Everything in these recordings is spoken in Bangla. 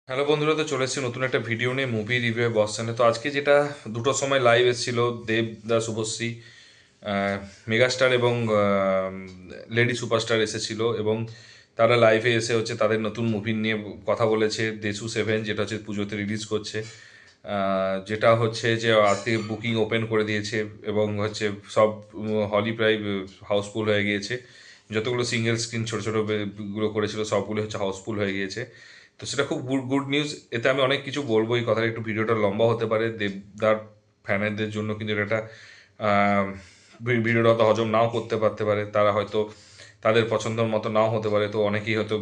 হ্যালো বন্ধুরা, তো চলে এসেছি নতুন একটা ভিডিও নিয়ে মুভি রিভিউ বসছেন। তো আজকে যেটা দুটোর সময় লাইভ এসেছিল, দেব দা শুভশ্রী, মেগাস্টার এবং লেডি সুপারস্টার এসেছিল এবং তারা লাইভে এসে হচ্ছে তাদের নতুন মুভি নিয়ে কথা বলেছে। দেশু 7, যেটা হচ্ছে পুজোতে রিলিজ করছে, যেটা হচ্ছে যে আজকে বুকিং ওপেন করে দিয়েছে এবং হচ্ছে সব হলই প্রায় হাউসফুল হয়ে গিয়েছে। যতগুলো সিঙ্গেল স্ক্রিন ছোটো ছোটো গুলো করেছিল সবগুলো হচ্ছে হাউসফুল হয়ে গিয়েছে। তো সেটা খুব গুড গুড নিউজ। এতে আমি অনেক কিছু বলবো, এই কথাটা একটু ভিডিওটা লম্বা হতে পারে দেবদার ফ্যানেদের জন্য, কিন্তু এটা একটা ভিডিওটা অত হজম নাও করতে পারতে পারে, তারা হয়তো তাদের পছন্দের মতো নাও হতে পারে, তো অনেকেই হয়তো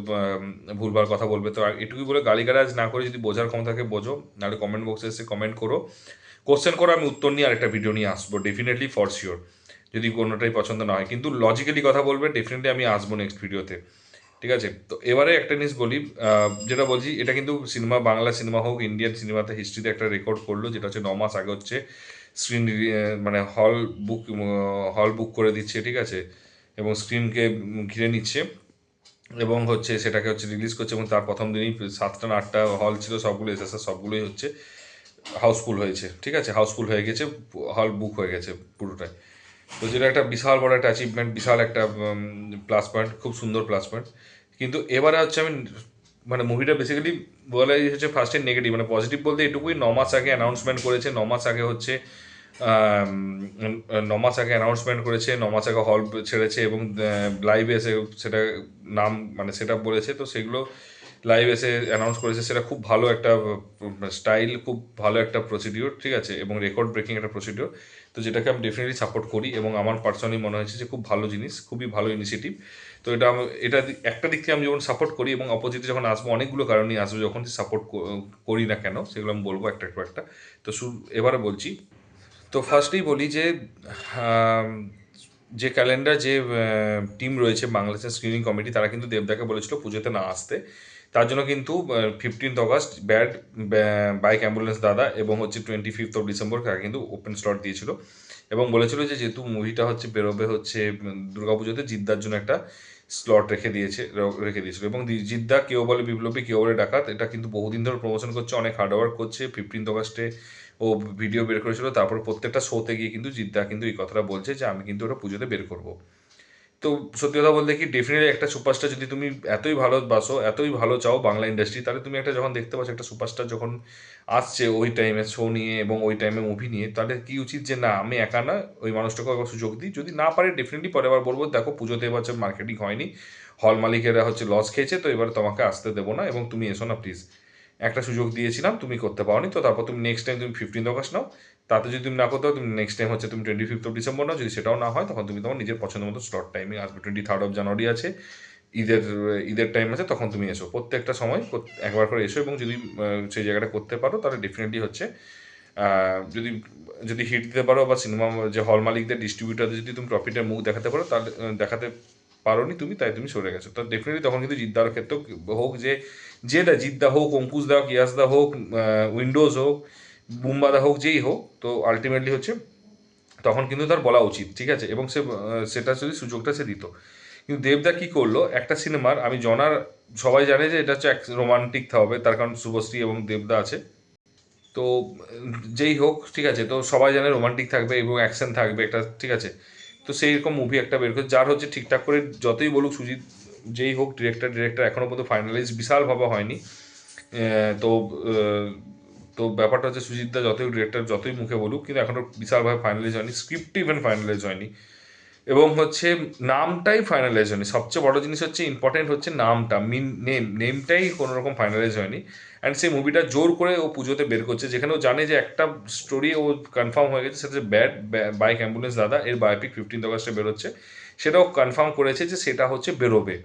ভুলভাল কথা বলবে। তো এটুকুই বলে গালিগালাজ না করে যদি বোঝার ক্ষমতাকে বোঝো, নাহলে কমেন্ট বক্সে এসে কমেন্ট করো, কোশ্চেন করো, আমি উত্তর নিয়ে আরেকটা ভিডিও নিয়ে আসবো ডেফিনেটলি, ফর শিওর। যদি কোনোটাই পছন্দ না হয় কিন্তু লজিক্যালি কথা বলবে, ডেফিনেটলি আমি আসবো নেক্সট ভিডিওতে। ঠিক আছে, তো এবারে একটা জিনিস বলি, যেটা বলছি এটা কিন্তু সিনেমা, বাংলা সিনেমা হোক, ইন্ডিয়ান সিনেমাতে হিস্ট্রিতে একটা রেকর্ড করলো, যেটা হচ্ছে 9 মাস আগে হচ্ছে স্ক্রিন, মানে হল বুক করে দিচ্ছে, ঠিক আছে, এবং স্ক্রিনকে ঘিরে নিচ্ছে এবং হচ্ছে সেটাকে হচ্ছে রিলিজ করছে, এবং তার প্রথম দিনই 7টা না 8টা হল ছিল, সবগুলো এসএসআর সবগুলোই হচ্ছে হাউসফুল হয়েছে। ঠিক আছে, হাউসফুল হয়ে গেছে, হল বুক হয়ে গেছে পুরোটাই। তো যেটা একটা বিশাল বড় একটা অ্যাচিভমেন্ট, বিশাল একটা প্লাস পয়েন্ট, খুব সুন্দর প্লাস পয়েন্ট। কিন্তু এবারে হচ্ছে আমি, মানে মুভিটা বেসিক্যালি বলা হচ্ছে ফার্স্টে নেগেটিভ, মানে পজিটিভ বলতে এটুকুই, 9 মাস আগে অ্যানাউন্সমেন্ট করেছে, 9 মাস আগে হচ্ছে 9 মাস আগে অ্যানাউন্সমেন্ট করেছে, 9 মাস আগে হল ছেড়েছে এবং লাইভে এসে সেটা নাম, মানে সেটা বলেছে, তো সেগুলো লাইভ এসে অ্যানাউন্স করেছে, সেটা খুব ভালো একটা স্টাইল, খুব ভালো একটা প্রসিডিওর, ঠিক আছে, এবং রেকর্ড ব্রেকিং একটা প্রসিডিওর। তো যেটাকে আমি ডেফিনেটলি সাপোর্ট করি এবং আমার পার্সোনালি মনে হয়েছে যে খুব ভালো জিনিস, খুবই ভালো ইনিশিয়েটিভ। তো এটা একটা দিক থেকে আমি যখন সাপোর্ট করি এবং অপোজিটে যখন আসবো, অনেকগুলো কারণেই আসবো, যখন সাপোর্ট করি না কেন সেগুলো আমি বলবো একটা একটা একটা। তো এবারে বলছি, তো ফার্স্টেই বলি যে আম, যে ক্যালেন্ডার, যে টিম রয়েছে বাংলাদেশের স্ক্রিনিং কমিটি, তারা কিন্তু দেবদাকে বলেছিল পুজোতে না আসতে। তার জন্য কিন্তু 15 আগস্ট বাইক অ্যাম্বুলেন্স দাদা এবং হচ্ছে 25 ডিসেম্বর তারা কিন্তু ওপেন স্লট দিয়েছিল এবং বলেছিল যে যেহেতু মুভিটা হচ্ছে বেরোবে হচ্ছে দুর্গাপুজোতে, জিদ্দার জন্য একটা স্লট রেখে দিয়েছিল। এবং জিদ্দা কেউ বলে বিপ্লবী, কেউ বলে ডাকাত, এটা কিন্তু বহুদিন ধরে প্রমোশন করছে, অনেক হার্ডওয়ার্ক করছে। 15 আগস্টে ও ভিডিও বের করেছিল, তারপর প্রত্যেকটা শোতে গিয়ে কিন্তু জিদ্দা কিন্তু এই কথাটা বলছে যে আমি কিন্তু ওটা পুজোতে বের করবো। তো সত্যি কথা বলতে কি, ডেফিনেটলি একটা সুপারস্টার, যদি তুমি এতই ভালোবাসো, এতই ভালো চাও বাংলা ইন্ডাস্ট্রি, তাহলে তুমি একটা যখন দেখতে পাচ্ছ একটা সুপারস্টার যখন আসছে ওই টাইমে শো নিয়ে এবং ওই টাইমে মুভি নিয়ে, তাহলে কি উচিত যে না, আমি একা না, ওই মানুষটাকে একবার সুযোগ দিই। যদি না পারে ডেফিনেটলি পরে আবার বলবো দেখো পুজোতে এবার মার্কেটিং হয়নি, হল মালিকেরা হচ্ছে লস খেয়েছে, তো এবার তোমাকে আসতে দেবো না এবং তুমি এসো না প্লিজ। একটা সুযোগ দিয়েছিলাম, তুমি করতে পারোনি, তো তারপর তুমি নেক্সট টাইম তুমি 15 আগস্ট নাও। তাতে যদি তুমি না করতে পারো, তুমি নেক্সট টাইম হচ্ছে তুমি 25 ডিসেম্বর নাও। যদি সেটাও না হয়, তখন তুমি তোমার নিজের পছন্দ মতো স্লট টাইমে আসবে। 23 জানুয়ারি আছে, ঈদের ঈদের টাইম আছে, তখন তুমি এসো, প্রত্যেকটা সময় একবার করে এসো। এবং যদি সেই জায়গাটা করতে পারো, তাহলে ডেফিনেটলি হচ্ছে যদি যদি হিট দিতে পারো, বা সিনেমা যে হল মালিকদের, ডিস্ট্রিবিউটারদের যদি তুমি প্রফিটের মুখ দেখাতে পারো, তাহলে দেখাতে পারোনি তুমি, তাই তুমি সরে গেছো। তো ডেফিনেটলি তখন কিন্তু জিদ্দার ক্ষেত্রেও হোক, যেটা জিদ্দা হোক, অঙ্কুশ দা, কিয়াস দা হোক, উইন্ডোজ হোক, বুম্বাদা হোক, যেই হোক, তো আলটিমেটলি হচ্ছে তখন কিন্তু তার বলা উচিত, ঠিক আছে, এবং সেটা যদি সুযোগটা সে দিত। কিন্তু দেবদা কি করলো, একটা সিনেমার, আমি জনার, সবাই জানে যে এটা হচ্ছে রোমান্টিক হবে, তার কারণ শুভশ্রী এবং দেবদা আছে। তো যেই হোক, ঠিক আছে, তো সবাই জানে রোমান্টিক থাকবে এবং অ্যাকশন থাকবে একটা, ঠিক আছে। তো সেই রকম মুভি একটা বের করে, যার হচ্ছে ঠিকঠাক করে, যতই বলুক সুজিত, যেই হোক, ডিরেক্টর এখনো পর্যন্ত ফাইনালাইজ বিশালভাবে হয়নি। তো তো ব্যাপারটা হচ্ছে সুজিতদা যতই ডিরেক্টর যতই মুখে বলুক, কিন্তু এখনো বিশালভাবে ফাইনালাইজ হয়নি, স্ক্রিপ্ট ইভেন ফাইনালাইজ হয়নি, এবং হচ্ছে নামটাই ফাইনালাইজ হয়নি। সবচেয়ে বড় জিনিস হচ্ছে, ইম্পর্টেন্ট হচ্ছে নামটা, নেমটাই কোনো রকম ফাইনালাইজ হয়নি। অ্যান্ড সেই মুভিটা জোর করে ও পুজোতে বের করছে, যেখানে ও জানে যে একটা স্টোরি ও কনফার্ম হয়ে গেছে, সেটা হচ্ছে বাইক অ্যাম্বুলেন্স দাদা এর বায়োপিক 15 আগস্টে বেরোচ্ছে। সেটাও কনফার্ম করেছে যে সেটা হচ্ছে বেরোবে,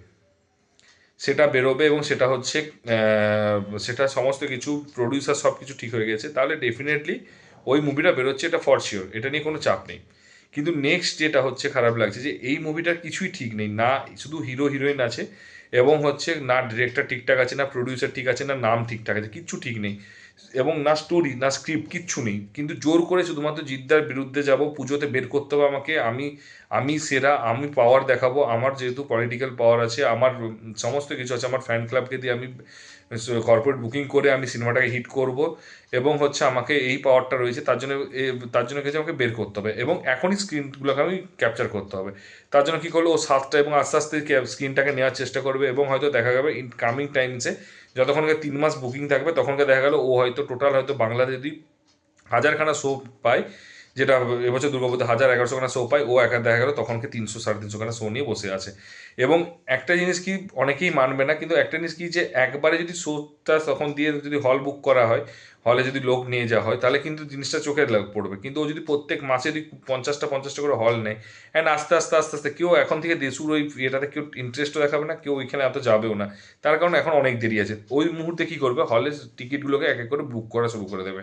সেটা বেরোবে এবং সেটা হচ্ছে সেটা সমস্ত কিছু প্রডিউসার সব কিছু ঠিক হয়ে গেছে, তাহলে ডেফিনেটলি ওই মুভিটা বেরোচ্ছে, এটা ফর শিওর, এটা নিয়ে কোনো চাপ নেই। কিন্তু নেক্সট যেটা হচ্ছে খারাপ লাগছে, যে এই মুভিটার কিছুই ঠিক নেই, না শুধু হিরো হিরোইন আছে এবং হচ্ছে না ডিরেক্টর ঠিকঠাক আছে, না প্রডিউসার ঠিক আছে, না নাম ঠিকঠাক আছে, কিচ্ছু ঠিক নেই, এবং না স্টোরি না স্ক্রিপ্ট, কিচ্ছু নেই। কিন্তু জোর করে শুধুমাত্র জিদ্দার বিরুদ্ধে যাব, পুজোতে বের করতে হবে আমাকে, আমি আমি সেরা, আমি পাওয়ার দেখাবো, আমার যেহেতু পলিটিক্যাল পাওয়ার আছে, আমার সমস্ত কিছু আছে, আমার ফ্যান ক্লাবকে দিয়ে আমি কর্পোরেট বুকিং করে আমি সিনেমাটাকে হিট করব, এবং হচ্ছে আমাকে এই পাওয়ারটা রয়েছে, তার জন্য কিছু আমাকে বের করতে হবে এবং এখনই স্ক্রিনগুলোকে আমি ক্যাপচার করতে হবে। তার জন্য কী করলো, ও সাতটা এবং আস্তে আস্তে স্ক্রিনটাকে নেওয়ার চেষ্টা করবে, এবং হয়তো দেখা যাবে ইন কামিং টাইমসে যতক্ষণকে 3 মাস বুকিং থাকবে তখনকে দেখা গেলো ও হয়তো টোটাল হয়তো বাংলাতে যদি 1000খানা শো পায়, যেটা এবছর দুর্গাপুজোতে 1000-1100খানা শো পায়, ও একা দেখা গেলো তখনকে 300-350খানা শো নিয়ে বসে আছে। এবং একটা জিনিস কি, অনেকেই মানবে না, কিন্তু একটা জিনিস কি, যে একবারে যদি শোটা তখন দিয়ে যদি হল বুক করা হয়, হলে যদি লোক নিয়ে যাওয়া হয়, তাহলে কিন্তু জিনিসটা চোখে পড়বে। কিন্তু ও যদি প্রত্যেক মাসে যদি 50টা করে হল নেয়, অ্যান্ড আস্তে আস্তে আস্তে আস্তে কেউ এখন থেকে দেশুর ওই এটাতে কেউ ইন্টারেস্টও দেখাবে না, কেউ ওইখানে এত যাবেও না। তার কারণ এখন অনেক দেরি আছে। ওই মুহূর্তে কী করবে, হলের টিকিটগুলোকে এক এক করে বুক করা শুরু করে দেবে,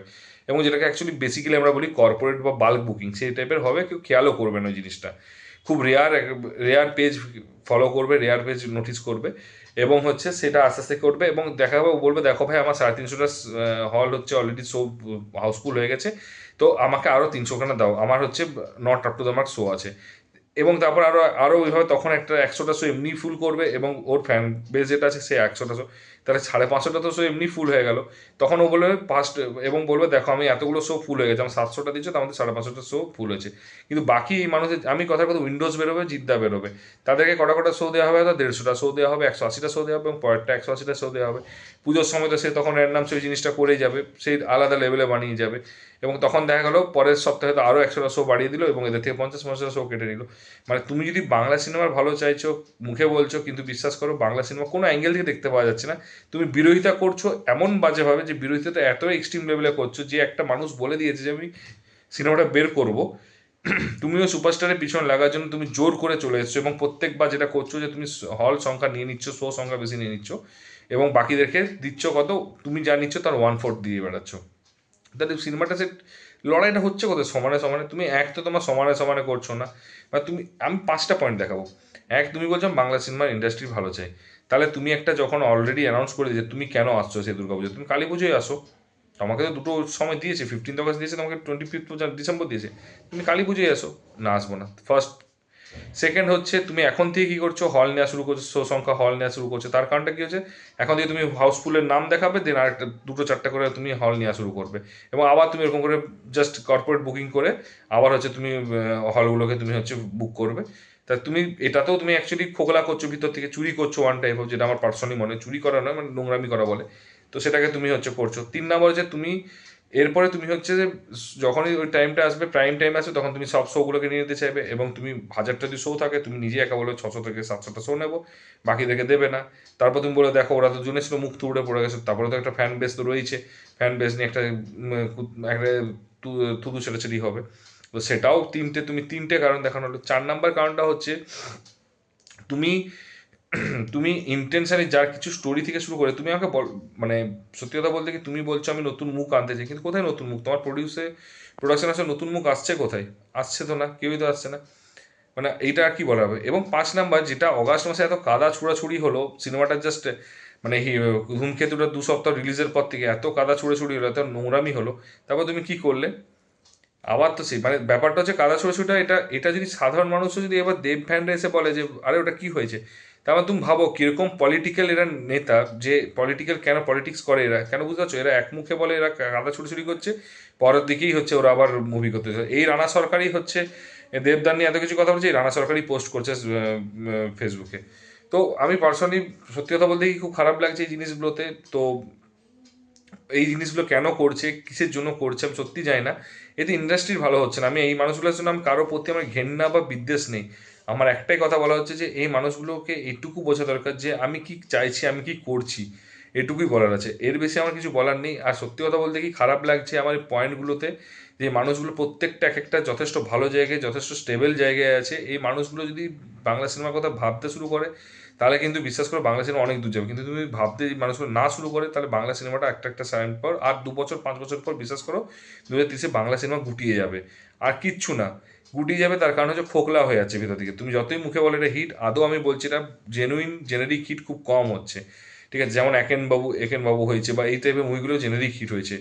এবং যেটাকে অ্যাকচুয়ালি বেসিক্যালি আমরা বলি কর্পোরেট বা বাল্ক বুকিং, সেই টাইপের হবে। কেউ খেয়ালও করবে না ওই জিনিসটা। খুব রেয়ার পেজ ফলো করবে, রেয়ার পেজ নোটিস করবে, এবং হচ্ছে সেটা আস্তে আস্তে করবে, এবং দেখা হবে ও বলবে দেখো ভাই আমার 350টা হল হচ্ছে অলরেডি শো হাউসফুল হয়ে গেছে, তো আমাকে আরও 300খানা দাও, আমার হচ্ছে not up to the mark show আছে। এবং তারপর আরও ওইভাবে তখন একটা 100টা শো এমনি ফুল করবে, এবং ওর ফ্যান বেস যেটা আছে সে 100টা শো, তাহলে 550টা তো শো এমনি ফুল হয়ে গেল। তখন ও বলবে ফার্স্ট, এবং বলবে দেখো আমি এতগুলো শো ফুল হয়ে গেছে, আমার 700টা দিচ্ছ, তার মধ্যে 550টা শো ফুল হয়েছে। কিন্তু বাকি এই মানুষের, আমি কথার কথা, উইন্ডোজ বেরোবে, জিদ্দা বেরোবে, তাদেরকে কটা শো দেওয়া হবে, হয়তো 150টা শো দেওয়া হবে, 180টা শো দেওয়া হবে, এবং পরেরটা 180টা শো দেওয়া হবে। পুজোর সময় তো সে তখন র্যান্ডাম সেই জিনিসটা করেই যাবে, সেই আলাদা লেভেলে বানিয়ে যাবে, এবং তখন দেখা গেলো পরের সপ্তাহে তো আরও 100টা শো বাড়িয়ে দিল, এবং এদের থেকে 50-50টা শো কেটে নিল। মানে তুমি যদি বাংলা সিনেমার ভালো চাইছো, মুখে বলছো, কিন্তু বিশ্বাস করো বাংলা সিনেমা কোনো অ্যাঙ্গেল থেকে দেখতে পাওয়া যাচ্ছে না। তুমি বিরোধিতা করছো এমন বাজেভাবে, যে বিরোধিতাটা এত এক্সট্রিম লেভেলে করছো, যে একটা মানুষ বলে দিয়েছে যে আমি সিনেমাটা বের করব, তুমিও সুপারস্টারের পিছনে লাগার জন্য তুমি জোর করে চলে এসছো, এবং প্রত্যেকবার যেটা করছো যে তুমি হল সংখ্যা নিয়ে নিচ্ছ, শো সংখ্যা বেশি নিয়ে নিচ্ছ, এবং বাকিদেরকে দিচ্ছ কত, তুমি যা নিচ্ছ তার 1/4 দিয়ে বেড়াচ্ছ। তাহলে সিনেমাটা সে লড়াইটা হচ্ছে কোথায়, সমানে সমানে? তুমি এক তো তোমার সমানে সমানে করছো না, বা তুমি, আমি 5টা পয়েন্ট দেখাবো। এক, তুমি বলছো বাংলা সিনেমার ইন্ডাস্ট্রি ভালো চাই, তাহলে তুমি একটা যখন অলরেডি অ্যানাউন্স করে যে তুমি কেন আসছো সেই দুর্গাপুজো, তুমি কালী পুজোয় আসো। তোমাকে তো দুটো সময় দিয়েছে, 15th অগস্ট দিয়েছে, তোমাকে 25th ডিসেম্বর দিয়েছে, তুমি কালী পুজোয় আসো। না, আসবো না, ফার্স্ট। সেকেন্ড হচ্ছে, তুমি এখন থেকে কী করছো, হল নেওয়া শুরু করছো, শো সংখ্যা হল নেওয়া শুরু করছো, তার কারণটা কী হচ্ছে, এখন থেকে তুমি হাউসফুলের নাম দেখাবে, দেন আরেকটা 2-4টা করে তুমি হল নেওয়া শুরু করবে, এবং আবার তুমি এরকম করে জাস্ট কর্পোরেট বুকিং করে আবার হচ্ছে তুমি হলগুলোকে তুমি হচ্ছে বুক করবে। তা তুমি এটাতেও তুমি অ্যাকচুয়ালি খোকলা করছো, ভিতর থেকে চুরি করছো ওয়ান টাইপ অফ, যেটা আমার পার্সোনালি মনে হয়, চুরি করা নয়, মানে নোংরামি করা বলে। তো সেটাকে তুমি হচ্ছে করছো। 3 নম্বর হচ্ছে, তুমি এরপরে তুমি হচ্ছে যে যখনই ওই টাইমটা আসবে, প্রাইম টাইম আসবে, তখন তুমি সব শোগুলোকে নিয়ে নিতে চাইবে, এবং তুমি 1000টা যদি শো থাকে, তুমি নিজে একা বলে 600-700টা শো নেবো, বাকিদেরকে দেবে না। তারপর তুমি বলে দেখো ওরা তো জুনেছিল, মুখ তুড়ে পড়ে গেছে, তারপরে তো একটা ফ্যান বেস তো রয়েছে, ফ্যান বেস নিয়ে একটা থুতু ছেড়াছেড়ি হবে। তো সেটাও তুমি তিনটে কারণ দেখানো হলো। 4 নম্বর কারণটা হচ্ছে, তুমি তুমি ইন্টেনশালি যার কিছু স্টোরি থেকে শুরু করে, তুমি আমাকে মানে সত্যি কথা বলতে কি, তুমি বলছো আমি নতুন মুখ আনতে চাই, কিন্তু কোথায় নতুন মুখ? তোমার প্রোডাকশন আসলে নতুন মুখ আসছে কোথায়? আসছে তো না, কেউই তো আসছে না। মানে এইটা আর কি বলা হবে। এবং 5 নম্বর, যেটা অগাস্ট মাসে এত কাদা ছুড়াছুড়ি হলো সিনেমাটা, জাস্ট মানে ধূমকেতুটা 2 সপ্তাহ রিলিজের পর থেকে এত কাদা ছুড়াছুড়ি হলো, এত নোংরামি হলো, তারপর তুমি কি করলে? আবার তো সেই মানে ব্যাপারটা হচ্ছে কাদা ছোড়াছুড়িটা, এটা এটা যদি সাধারণ মানুষও যদি এবার দেব ফ্যানরা এসে বলে যে আরে ওটা কি হয়েছে, তারপর তুমি ভাবো কিরকম পলিটিক্যাল এরা নেতা, যে পলিটিক্যাল কেন পলিটিক্স করে এরা, কেন বুঝতে পারছো? এরা এক মুখে বলে এরা কাদা ছুড়াছুড়ি করছে, পরের দিকেই হচ্ছে ওরা আবার মুভি করতে চায়। এই রানা সরকারই হচ্ছে দেবদান নিয়ে এত কিছু কথা বলছে, এই রানা সরকারই পোস্ট করছে ফেসবুকে। তো আমি পার্সোনালি সত্যি কথা বলতে কি খুব খারাপ লাগছে এই জিনিসগুলোতে। তো এই জিনিসগুলো কেন করছে, কিসের জন্য করছে, আমি সত্যি জানি না। এতে ইন্ডাস্ট্রির ভালো হচ্ছে না। আমি এই মানুষগুলোর জন্য আমি কারোর প্রতি আমার ঘেন্না বা বিদ্বেষ নেই। আমার একটাই কথা বলা হচ্ছে যে এই মানুষগুলোকে এইটুকু বোঝা দরকার যে আমি কি চাইছি, আমি কি করছি, এটুকুই বলার আছে। এর বেশি আমার কিছু বলার নেই। আর সত্যি কথা বলতে কি খারাপ লাগছে আমার এই পয়েন্টগুলোতে, যে মানুষগুলো প্রত্যেকটা এক একটা যথেষ্ট ভালো জায়গায়, যথেষ্ট স্টেবল জায়গায় আছে। এই মানুষগুলো যদি বাংলা সিনেমার কথা ভাবতে শুরু করে, তাহলে কিন্তু বিশ্বাস করো বাংলা সিনেমা অনেক দূর যাবে। কিন্তু তুমি ভাবতে মানুষগুলো না শুরু করে, তাহলে বাংলা সিনেমাটা একটা একটা সাইন পর, আর 2 বছর 5 বছর পর বিশ্বাস করো 2030-এ বাংলা সিনেমা গুটিয়ে যাবে। আর কিচ্ছু না, গুটিয়ে যাবে। তার কারণ হচ্ছে খোকলা হয়ে যাচ্ছে ভিতর থেকে। তুমি যতই মুখে বলে এটা হিট, আদৌ আমি বলছি এটা জেনারিক হিট খুব কম হচ্ছে। ঠিক আছে, যেমন একেন বাবু হয়েছে, বা এই টাইপের মুভিগুলো জেনারিক হিট হয়েছে,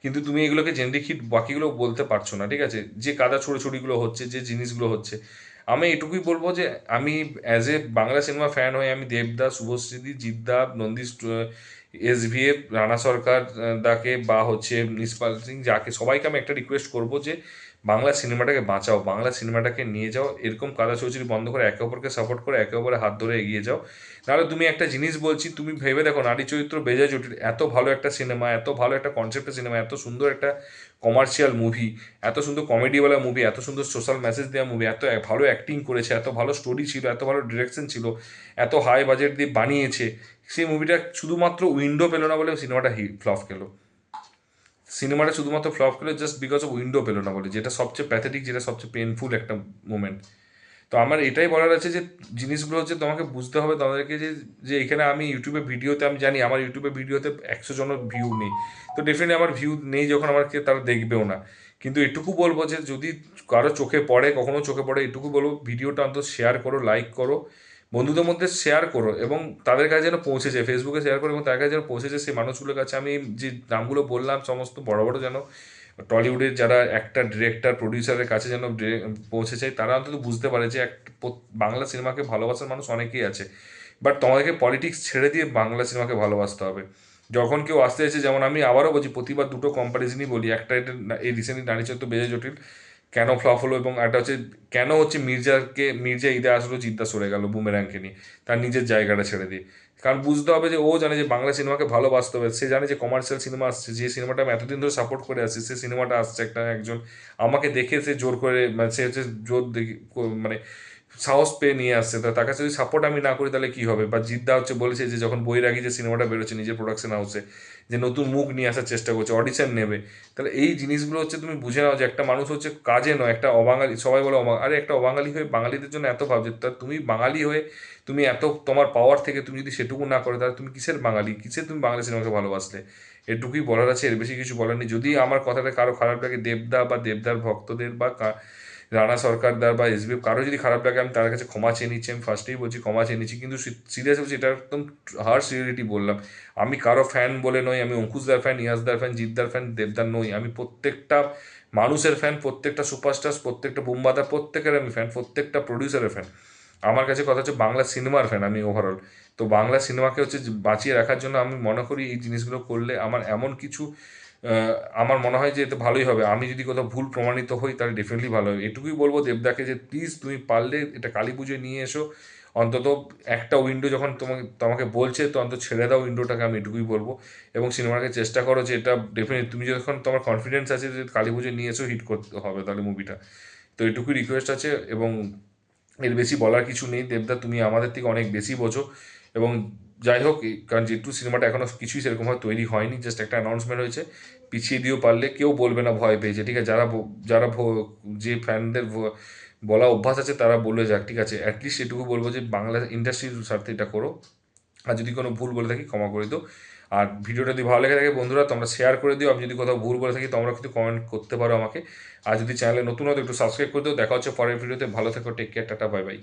কিন্তু তুমি এগুলোকে জেনারিক হিট বাকিগুলো বলতে পারছো না। ঠিক আছে, যে কাদা ছুড়োছুড়িগুলো হচ্ছে, যে জিনিসগুলো হচ্ছে, আমি এটুকুই বলবো যে আমি as a Bangla cinema fan হয়ে আমি দেবদা, শুভশ্রীদি, জিদ্দা, নন্দী এসভিএফ, রানা সরকার দাকে বা হচ্ছে নিসপাল সিং, যাকে সবাইকে আমি একটা রিকোয়েস্ট করবো যে বাংলা সিনেমাটাকে বাঁচাও, বাংলা সিনেমাটাকে নিয়ে যাও, এরকম কাদা ছৌচুরি বন্ধ করে একে অপরকে সাপোর্ট করে একে অপরের হাত ধরে এগিয়ে যাও। নাহলে তুমি একটা জিনিস বলছি, তুমি ভেবে দেখো, নারী চরিত্র বেজায় জটিল, এত ভালো একটা সিনেমা, এত ভালো একটা কনসেপ্টের সিনেমা, এত সুন্দর একটা কমার্শিয়াল মুভি, এত সুন্দর কমেডিওয়ালা মুভি, এত সুন্দর সোশ্যাল মেসেজ দেওয়া মুভি, এত ভালো অ্যাক্টিং করেছে, এত ভালো স্টোরি ছিল, এত ভালো ডিরেকশন ছিল, এত হাই বাজেট দিয়ে বানিয়েছে, সেই মুভিটা শুধুমাত্র উইন্ডো পেলো না বলে সিনেমাটা ফ্লপ খেলো। সিনেমাটা শুধুমাত্র ফ্লপ খেলো জাস্ট বিকজ অফ উইন্ডো পেলো না বলে, যেটা সবচেয়ে প্যাথেটিক, যেটা সবচেয়ে পেনফুল একটা মোমেন্ট। তো আমার এটাই বলার আছে যে জিনিসগুলো হচ্ছে তোমাকে বুঝতে হবে তাদেরকে, যে যে এখানে আমি ইউটিউবে ভিডিওতে, আমি জানি আমার ইউটিউবে ভিডিওতে 100 জনের ভিউ নেই, তো ডেফিনেটলি আমার ভিউ নেই যখন আমাকে তারা দেখবেও না। কিন্তু এটুকু বলবো যে যদি কারো চোখে পড়ে, কখনো চোখে পড়ে, এটুকু বলবো ভিডিওটা অন্তত শেয়ার করো, লাইক করো, বন্ধুদের মধ্যে শেয়ার করো, এবং তাদের কাছে যেন পৌঁছে যায়, ফেসবুকে শেয়ার করো এবং তাদের কাছে যেন পৌঁছে যায়, সেই মানুষগুলোর কাছে। আমি যে নামগুলো বললাম সমস্ত বড় বড় যেন টলিউডের যারা অ্যাক্টর, ডিরেক্টর, প্রডিউসারের কাছে যেন পৌঁছে যায়, তারা অন্তত বুঝতে পারে যে বাংলা সিনেমাকে ভালোবাসার মানুষ অনেকেই আছে। বাট তোমাদেরকে পলিটিক্স ছেড়ে দিয়ে বাংলা সিনেমাকে ভালোবাসতে হবে। যখন কেউ আসতে এসেছে, যেমন আমি আবারও বলছি, প্রতিবার দুটো কম্পারিজনই বলি, একটা এটা এই রিসেন্টলি নারী চরিত্র বেজে জটিল কেন ফ্লপ হলো, এবং একটা হচ্ছে কেন হচ্ছে মির্জা ঈদে আসলো, জিদ্দা সরে গেল বুমেরাংকে নিয়ে, তার নিজের জায়গাটা ছেড়ে দিয়ে। কারণ বুঝতে হবে যে ও জানে যে বাংলা সিনেমাকে ভালোবাসতে হবে, সে জানে যে কমার্শিয়াল সিনেমা আসছে, যে সিনেমাটা আমি এতদিন ধরে সাপোর্ট করে আসছি, সে সিনেমাটা আসছে একজন আমাকে দেখে সে জোর করে, মানে সে হচ্ছে জোর দেখি, মানে সাহস পেয়ে নিয়ে আসছে, তার কাছে যদি সাপোর্ট আমি না করি তাহলে কি হবে। বা জিদ্দা হচ্ছে বলেছে যে যখন বৈরাগী যে সিনেমাটা বেরোচ্ছে নিজের প্রোডাকশন হাউসে, যে নতুন মুখ নিয়ে আসার চেষ্টা করছে, অডিশন নেবে, তাহলে এই জিনিসগুলো হচ্ছে তুমি বুঝে নাও যে একটা মানুষ হচ্ছে কাজে নয়, একটা অবাঙালি, সবাই বলে আরে একটা অবাঙালি হয়ে বাঙালিদের জন্য এত ভাবছে, তা তুমি বাঙালি হয়ে তুমি এত তোমার পাওয়ার থেকে তুমি যদি সেটুকু না করো, তাহলে তুমি কিসের বাঙালি, কিসের তুমি বাংলা সিনেমাকে ভালোবাসলে। এটুকুই বলার আছে, এর বেশি কিছু বলার নেই। যদি আমার কথাটা কারো খারাপ লাগে, দেবদা বা দেবদার ভক্তদের বা রানা সরকারদার বা এসবিএফ কারো যদি খারাপ লাগে, আমি তার কাছে ক্ষমা চেয়ে নিচ্ছি, আমি ফার্স্টেই বলছি ক্ষমা চেয়ে নিচ্ছি, কিন্তু সিরিয়াস বলছি, এটা একদম হার্শ রিয়েলিটি বললাম। আমি কারো ফ্যান বলে নই, আমি অঙ্কুশদার ফ্যান, ইয়াসদার ফ্যান, জিদ্দার ফ্যান, দেবদার নই, আমি প্রত্যেকটা মানুষের ফ্যান, প্রত্যেকটা সুপারস্টার, প্রত্যেকটা বুমবাদার, প্রত্যেকের আমি ফ্যান, প্রত্যেকটা প্রডিউসারের ফ্যান। আমার কাছে কথা হচ্ছে বাংলা সিনেমার ফ্যান আমি ওভারঅল। তো বাংলা সিনেমাকে হচ্ছে বাঁচিয়ে রাখার জন্য আমি মনে করি এই জিনিসগুলো করলে আমার এমন কিছু আমার মনে হয় যে এতে ভালোই হবে। আমি যদি কোথাও ভুল প্রমাণিত হই তাহলে ডেফিনেটলি ভালো হবে। এটুকুই বলবো দেবদাকে যে প্লিজ তুমি পারলে এটা কালী পুজোয় নিয়ে এসো, অন্তত একটা উইন্ডো যখন তোমাকে বলছে, তো অন্তত ছেড়ে দাও উইন্ডোটাকে, আমি এটুকুই বলবো। এবং সিনেমাকে চেষ্টা করো যে এটা ডেফিনেটলি তুমি যখন তোমার কনফিডেন্স আছে যে কালী পুজোয় নিয়ে এসো, হিট করতে হবে তাহলে মুভিটা। তো এটুকুই রিকোয়েস্ট আছে, এবং এর বেশি বলার কিছু নেই। দেবদা তুমি আমাদের থেকে অনেক বেশি বোঝো, এবং যাই হোক, কারণ যেটু সিনেমাটা এখনও কিছুই সেরকমভাবে তৈরি হয়নি, জাস্ট একটা অ্যানাউন্সমেন্ট হয়েছে, পিছিয়ে দিয়েও পারলে কেউ বলবে না ভয় পেয়েছে, ঠিক আছে। যারা যে ফ্যানদের বলা অভ্যাস আছে তারা বলে যাক, ঠিক আছে। অ্যাটলিস্ট এটুকু বলবো যে বাংলা ইন্ডাস্ট্রির স্বার্থে এটা করো, আর যদি কোনো ভুল বলে থাকি ক্ষমা করে দিও। আর ভিডিওটা যদি ভালো লেগে থাকে বন্ধুরা, তোমরা শেয়ার করে দিও। আমি যদি কোথাও ভুল বলে থাকি তোমরা কিন্তু কমেন্ট করতে পারো আমাকে। আর যদি চ্যানেলে নতুন হতো একটু সাবস্ক্রাইব করে দিও। দেখা হচ্ছে পরের ভিডিওতে, ভালো থেকো, take care, tata, bye by.